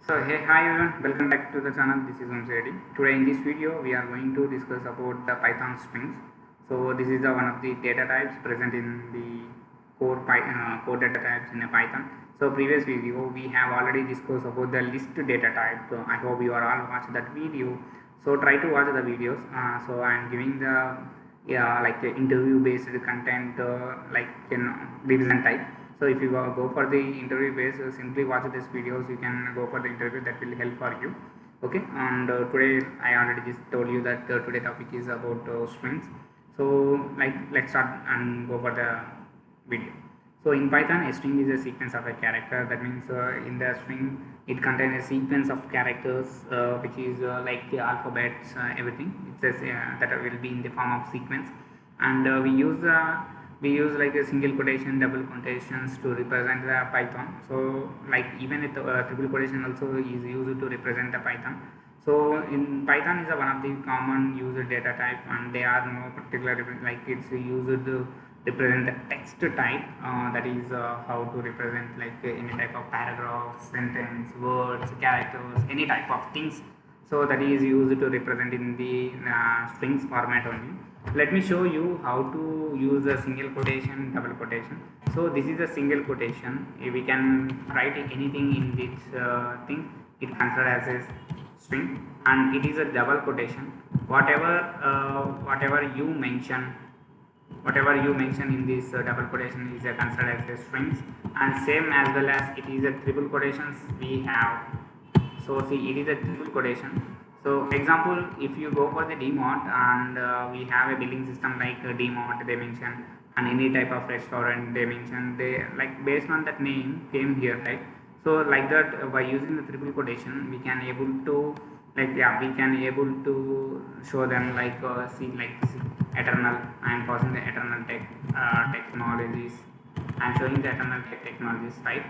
So hey, hi everyone, welcome back to the channel. This is Vamsi Reddy. Today in this video we are going to discuss about the Python strings. So this is the one of the data types present in the core data types in a Python. So previous video we have already discussed about the list data type. So I hope you are all watched that video. So try to watch the videos. So I am giving the like interview based content like in revision type. So if you go for the interview base, simply watch these videos. You can go for the interview, that will help for you. Okay, and today I already just told you that today topic is about strings. So like let's start and go for the video. So in Python, a string is a sequence of a character. That means in the string it contains a sequence of characters which is like the alphabets, everything. It says that will be in the form of sequence, and we use like a single quotation, double quotations to represent the Python. So like even with triple quotation also is used to represent the Python. So in Python is a one of the common used data type, and they are no particular like it's used to represent the text type. That is how to represent like any type of paragraph, sentence, words, characters, any type of things. So that is used to represent in the strings format only. Let me show you how to use a single quotation, double quotation. So this is a single quotation. We can write anything in this thing. It considered as a string, and it is a double quotation. Whatever you mention in this double quotation is considered as a strings, and same as well as it is a triple quotations we have. So see, it is a triple quotation. So example, if you go for the DMart and we have a billing system like DMart, they mention, and any type of restaurant they mention, they like based on that name came here, right? So like that, by using the triple quotation we can able to like we can able to show them like see like see, eternal. I am passing the eternal technologies. I am showing the eternal technologies, right?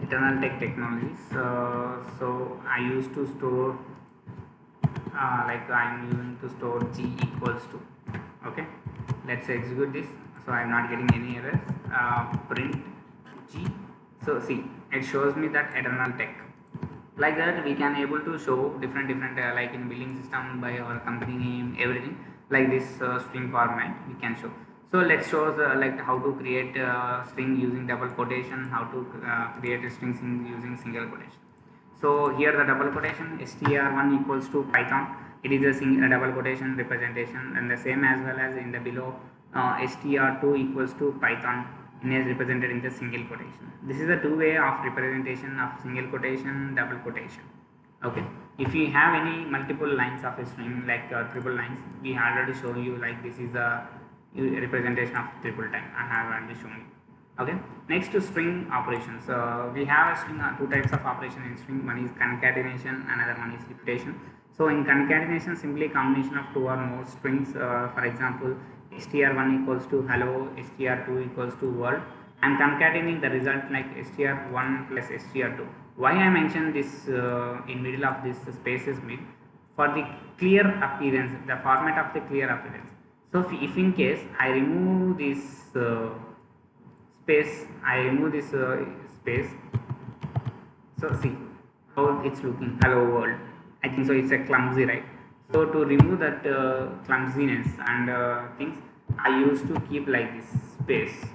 Eternal tech technologies. So I used to store like I'm using to store g equals to. Okay, let's execute this. So I'm not getting any errors. Print g. So see, it shows me that eternal tech. Like that we can able to show different like in billing system by our company name, everything like this string format we can show. So let's show like how to create a string using double quotation, how to create a string using single quotation. So here the double quotation str1 equals to Python. It is a double quotation representation, and the same as well as in the below str2 equals to Python is represented in the single quotation. This is the two way of representation of single quotation, double quotation. Okay, if you have any multiple lines of a string like triple lines, we already show you like this is a representation of triple time. I have already shown you. Okay, next to string operations. We have a string two types of operation in string. One is concatenation, another one is repetition. So in concatenation, simply combination of two or more strings. For example, str1 equals to hello, str2 equals to world. I am concatenating the result like str1 plus str2. Why I mentioned this in middle of this spaces mid, for the clear appearance, the format of the clear appearance. So if in case I remove this space, I remove this space. So see how it's looking. Hello world. I think so. It's a clumsy, right? So to remove that clumsiness and things, I used to keep like this space.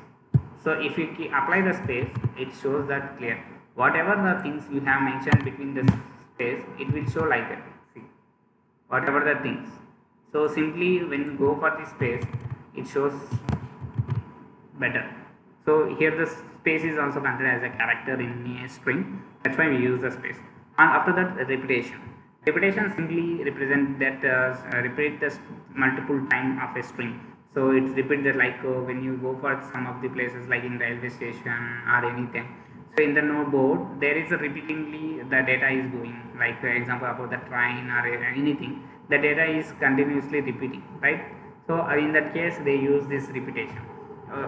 So if you apply the space, it shows that clear. Whatever the things you have mentioned between the space, it will show like that. See, whatever the things. So simply when you go for the space, it shows better. So here the space is also considered as a character in a string. That's why we use the space. And after that, repetition. Repetition simply represent that repeat the multiple time of a string. So it's repeat that like when you go for some of the places like in railway station or anything. So in the node board there is a repeatingly the data is going, like for example about the train or anything, the data is continuously repeating, right? So in that case they use this repetition.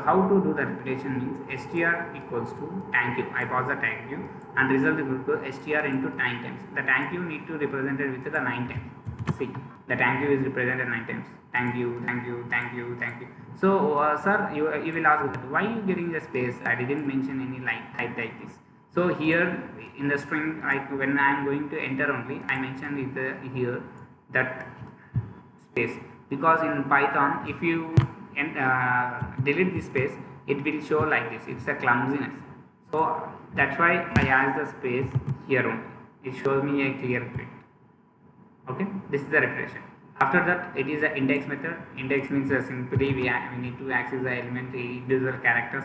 How to do the repetition means str equals to thank you. I pause the thank you and result equal to str into 9 times. The thank you need to represent it with the 9 times. See, the thank you is represented 9 times. Thank you, thank you, thank you, thank you. So sir, you will ask why you getting the space? I didn't mention any line type like this. So here in the string, like when I am going to enter only, I mentioned here that space, because in Python if you delete this space, it will show like this. It's a clumsiness. So that's why I add the space here only. It shows me a clear print. Okay, this is the reflection. After that, it is an index method. Index means simply we need to access the element individual characters.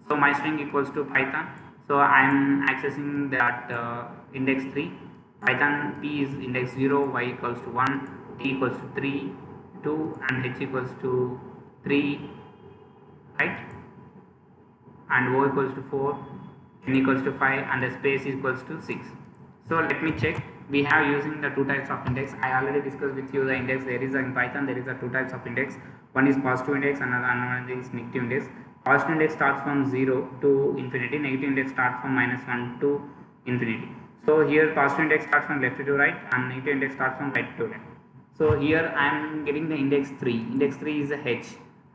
So my string equals to Python. So I am accessing that index 3. Python p is index 0, y equals to 1, t equals to 3, 2, and h equals to 3, right? And o equals to 4, n equals to 5, and the space equals to 6. So let me check. We have using the two types of index. I already discussed with you the index. There is in Python there is a two types of index. One is positive index, another is negative index. Positive index starts from 0 to infinity. Negative index starts from -1 to infinity. So here positive index starts from left to right, and negative index starts from right to left. So here I am getting the index 3. Index 3 is a h,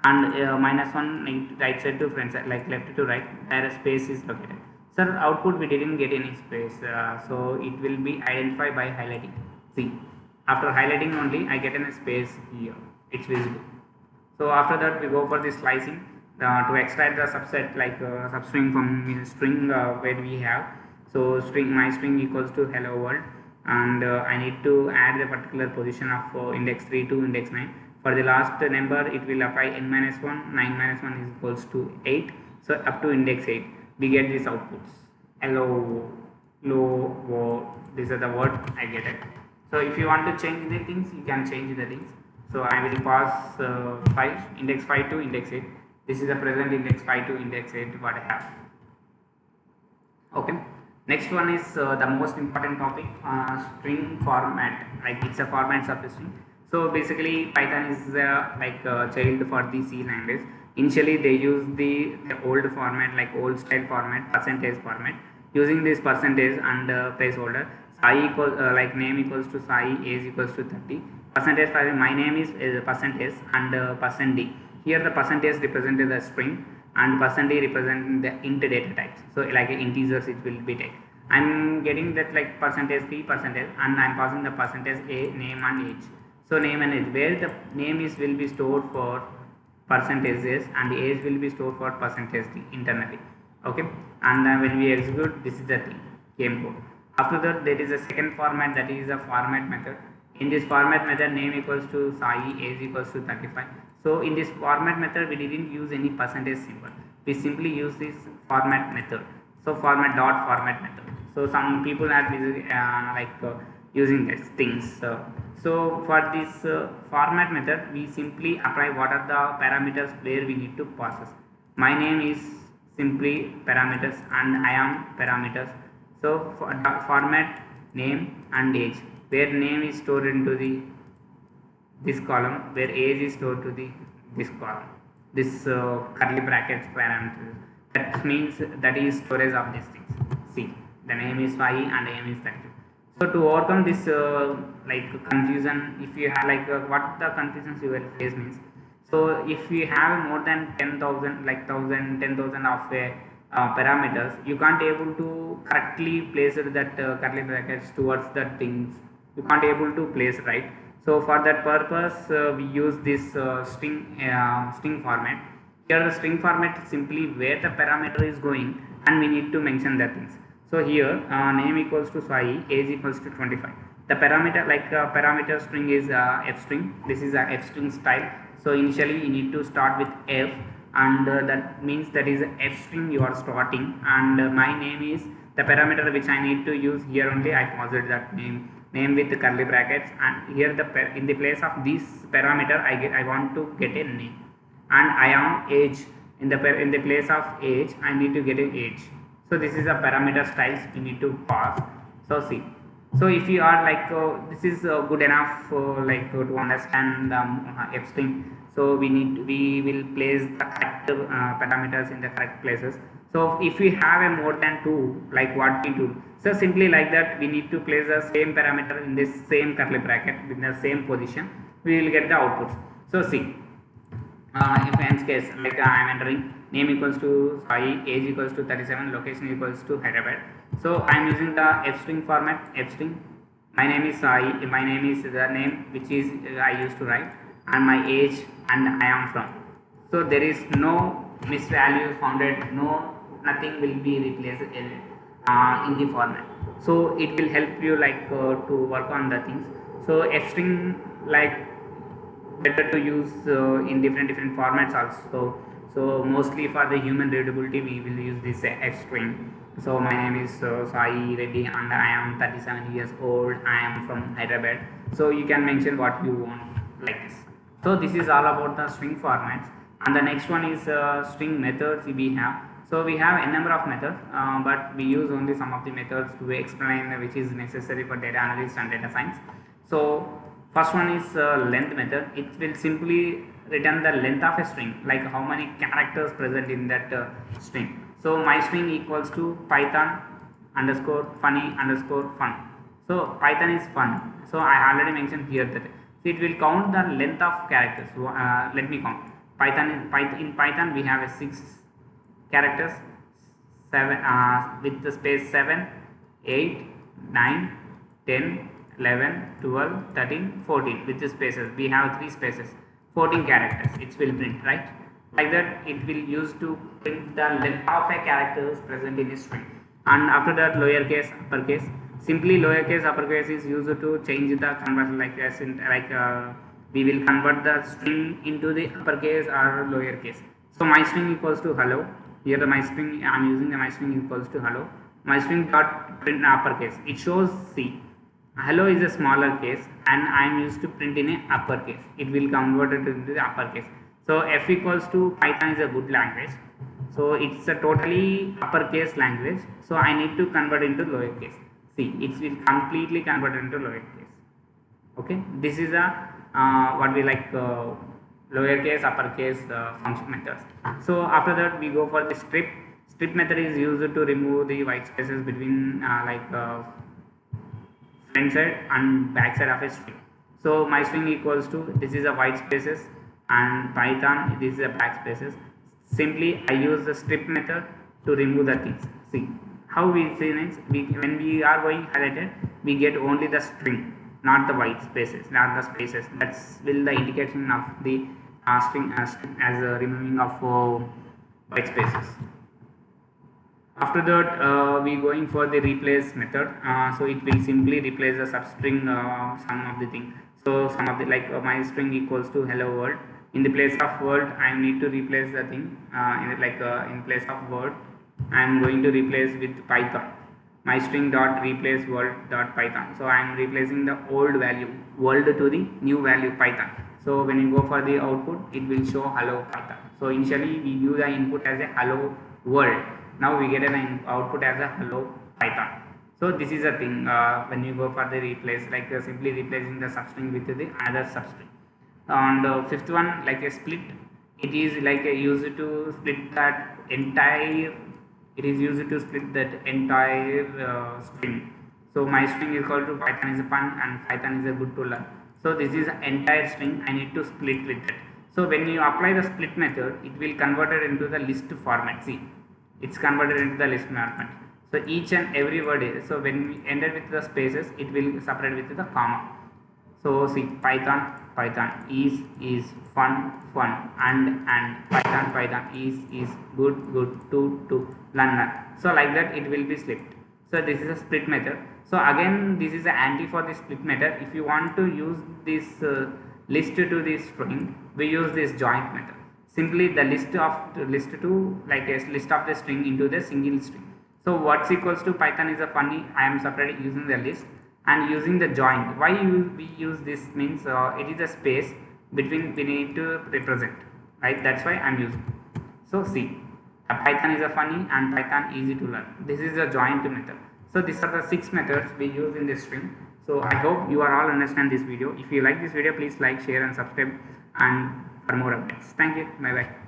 and -1 right side to front side, like left to right, where a space is located. Sir, output we didn't get any space, so it will be identified by highlighting. See, after highlighting only I get in a space here, it's visible. So after that we go for the slicing to extract the subset, like substring from string where we have. So my string equals to hello world, and I need to add the particular position of index 3 to index 9. For the last number it will apply n-1, 9-1 is equals to 8. So up to index 8 we get these outputs. Hello, low, these are the word I get it. So if you want to change the things, you can change the things. So I will pass 5, index 5 to index 8. This is the present index 5 to index 8 what I have. Okay. Next one is the most important topic, string format. Like it's a format of a string. So basically Python is like a child for the C language. Initially they use the old format, like old style format, percentage format. Using this percentage and placeholder, sai equals like name equals to sai, age equals to 30. Percentage for my name is percentage and percent d. Here the percentage represented the string and percent d representing the int data types. So like integers it will be take. I'm getting that like percentage p percentage, and I'm passing the percentage a, name and age. So name and age, where the name is will be stored for percentages and age will be stored for percentage d internally. Okay, and when we execute, this is the thing came code. After that there is a second format, that is a format method. In this format method, name equals to sai, age equals to 35. So in this format method we didn't use any percentage symbol, we simply use this format method. So format dot format method. So some people are using these things. So for this format method, we simply apply what are the parameters where we need to process. My name is simply parameters and I am parameters. So for format name and age, where name is stored into the this column, where age is stored to the this column. This curly brackets parameters. That means that is storage of these things. See, the name is 5 and name is 30. So to overcome this like confusion, if you have like what the confusions you will face means, so if you have more than 10,000 like 10,000 of parameters, you can't able to correctly place that curly brackets towards the things, you can't able to place, right? So for that purpose we use this string format. Here the string format is simply where the parameter is going and we need to mention the things. So here name equals to sai, age equals to 25. The parameter, like parameter string is f string. This is a f string style. So initially you need to start with f, and that means that is f string you are starting, and my name is the parameter which I need to use. Here only I posted that name with the curly brackets, and here the in the place of this parameter I want to get a name, and I am age in the place of age I need to get an age. So this is a parameter styles we need to pass. So see, so if you are like this is good enough to understand the f string. So we will place the correct parameters in the correct places. So if we have a more than 2, like what we do, so simply like that we need to place the same parameter in this same curly bracket in the same position, we will get the outputs. So see, if in case like I am entering name equals to Sai, age equals to 37, location equals to Hyderabad. So I am using the F string format. F string, my name is Sai, my name is the name which is I used to write, and my age and I am from. So there is no misvalue founded, nothing will be replaced in the format. So it will help you like to work on the things. So F string like better to use in different formats also. So mostly for the human readability we will use this F string. So my name is Sai Reddy and I am 37 years old. I am from Hyderabad. So you can mention what you want like this. So this is all about the string formats, and the next one is string methods we have. So we have a number of methods, but we use only some of the methods to explain which is necessary for data analysis and data science. So first one is length method. It will simply return the length of a string, like how many characters present in that string. So my string equals to Python underscore funny underscore fun. So Python is fun. So I already mentioned here that it will count the length of characters. So, let me count. In Python we have a 6 characters, 7 with the space 7, 8, 9, 10, 11, 12, 13, 14 with the spaces. We have 3 spaces, 14 characters. It will print, right? Like that, it will use to print the length of a characters present in a string. And after that, lowercase, uppercase. Simply lowercase, uppercase is used to change the conversion, like we will convert the string into the uppercase or lowercase. So my string equals to hello. Here the my string, I am using the my string equals to hello. My string dot print uppercase. It shows C. Hello is a smaller case and I am used to print in a uppercase. It will convert it into the uppercase. So F equals to Python is a good language. So it's a totally uppercase language. So I need to convert into lowercase. See, it will completely convert into lowercase. Okay, this is a what we like lowercase, uppercase function methods. So after that we go for the strip. Strip method is used to remove the white spaces between front side and back side of a string. So my string equals to, this is a white spaces, and Python this is a back spaces. Simply I use the strip method to remove the things. See how we see it, when we are going highlighted we get only the string, not the white spaces, not the spaces. That's will the indication of the string as removing of white spaces. After that we going for the replace method. So it will simply replace the substring some of the thing. So some of the my string equals to hello world. In the place of world I need to replace the thing in place of word I am going to replace with Python. My string dot replace world dot Python. So I am replacing the old value world to the new value Python. So when you go for the output it will show hello Python. So initially we give the input as a hello world. Now we get an output as a hello Python. So this is a thing when you go for the replace, simply replacing the substring with the other substring. And fifth one, like a split, it is used to split that entire. It is used to split that entire string. So my string is equal to Python is a fun and Python is a good to learn. So this is an entire string. I need to split with it. So when you apply the split method, it will convert it into the list format. See, it's converted into the list format. So each and every word is, so when we enter with the spaces, it will separate with the comma. So see, Python is fun and Python is good to learn. So like that it will be split. So this is a split method. So again this is an anti for the split method. If you want to use this list to this string, we use this joint method. Simply the list to like a list of the string into the single string. So what's equals to Python is a funny. I am separating using the list and using the joint. Why we use this means it is a space between we need to represent, right? That's why I'm using. So see, Python is a funny and Python easy to learn. This is a joint method. So these are the 6 methods we use in this string. So I hope you are all understand this video. If you like this video, please like, share and subscribe and for more updates. Thank you. Bye bye.